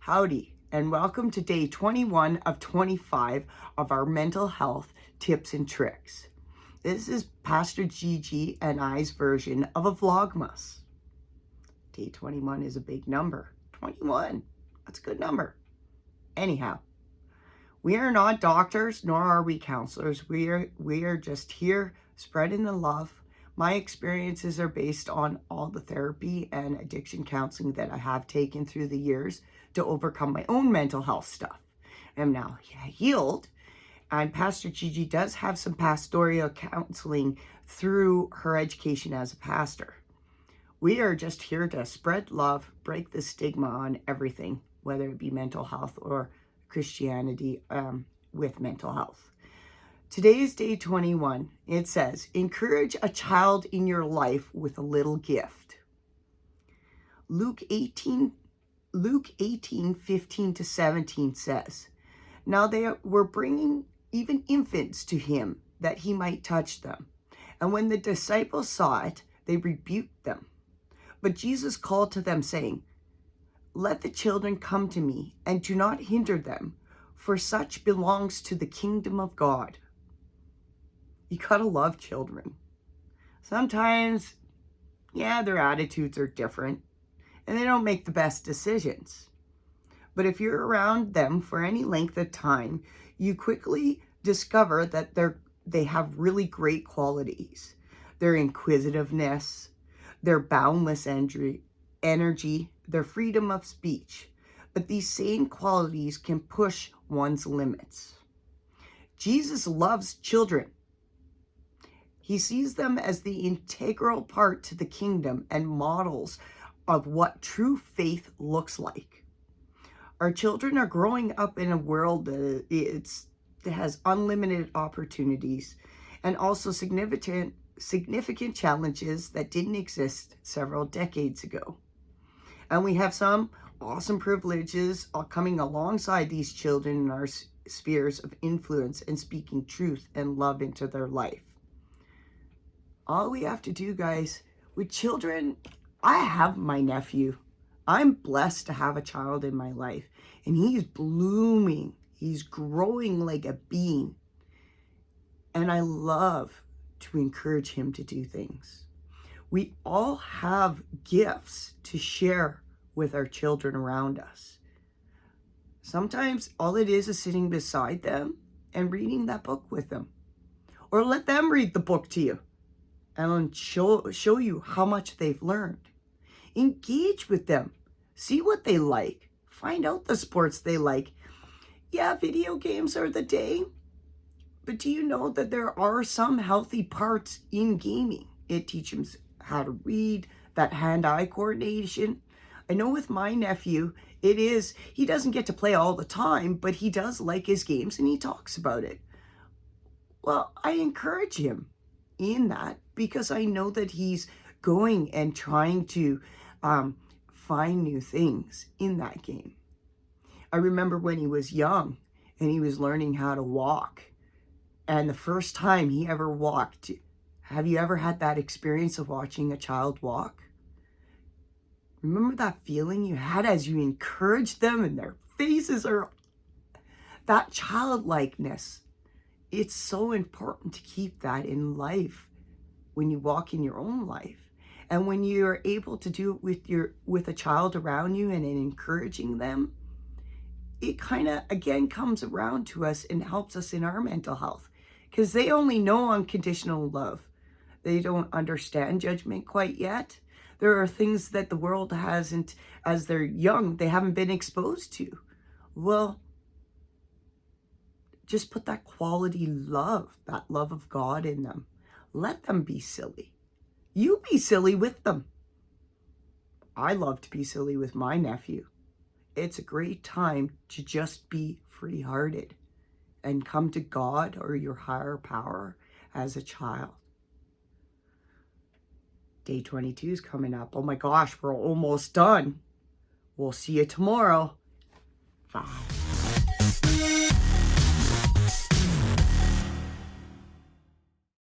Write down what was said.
Howdy, and welcome to day 21 of 25 of our mental health tips and tricks. This is Pastor Gigi and I's version of a Vlogmas. Day 21 is a big number. 21, that's a good number. Anyhow, we are not doctors, nor are we counselors. We are just here spreading the love. My experiences are based on all the therapy and addiction counseling that I have taken through the years to overcome my own mental health stuff. I'm now healed, and Pastor Gigi does have some pastoral counseling through her education as a pastor. We are just here to spread love, break the stigma on everything, whether it be mental health or Christianity with mental health. Today's day 21. It says, encourage a child in your life with a little gift. Luke 18:15-17 says, now they were bringing even infants to him that he might touch them. And when the disciples saw it, they rebuked them. But Jesus called to them, saying, let the children come to me, and do not hinder them, for such belongs to the kingdom of God. You gotta love children. Sometimes, their attitudes are different, and they don't make the best decisions. But if you're around them for any length of time, you quickly discover that they have really great qualities. Their inquisitiveness, their boundless energy, their freedom of speech. But these same qualities can push one's limits. Jesus loves children. He sees them as the integral part to the kingdom and models of what true faith looks like. Our children are growing up in a world that has unlimited opportunities and also significant challenges that didn't exist several decades ago. And we have some awesome privileges coming alongside these children in our spheres of influence and speaking truth and love into their life. All we have to do, guys, with children, I have my nephew. I'm blessed to have a child in my life, and he's blooming. He's growing like a bean. And I love to encourage him to do things. We all have gifts to share with our children around us. Sometimes all it is sitting beside them and reading that book with them. Or let them read the book to you and show you how much they've learned. Engage with them. See what they like. Find out the sports they like. Yeah, video games are the day. But do you know that there are some healthy parts in gaming? It teaches them how to read, that hand-eye coordination. I know with my nephew, he doesn't get to play all the time, but he does like his games and he talks about it. Well, I encourage him in that because I know that he's going and trying to find new things in that game. I remember when he was young and he was learning how to walk. And the first time he ever walked, have you ever had that experience of watching a child walk? Remember that feeling you had as you encouraged them and their faces are that childlikeness. It's so important to keep that in life when you walk in your own life. And when you're able to do it with a child around you and in encouraging them, it kind of, again, comes around to us and helps us in our mental health. Because they only know unconditional love. They don't understand judgment quite yet. There are things that the world hasn't, as they're young, they haven't been exposed to. Well, just put that quality love, that love of God in them. Let them be silly. You be silly with them. I love to be silly with my nephew. It's a great time to just be free-hearted and come to God or your higher power as a child. Day 22 is coming up. Oh my gosh, we're almost done. We'll see you tomorrow. Bye.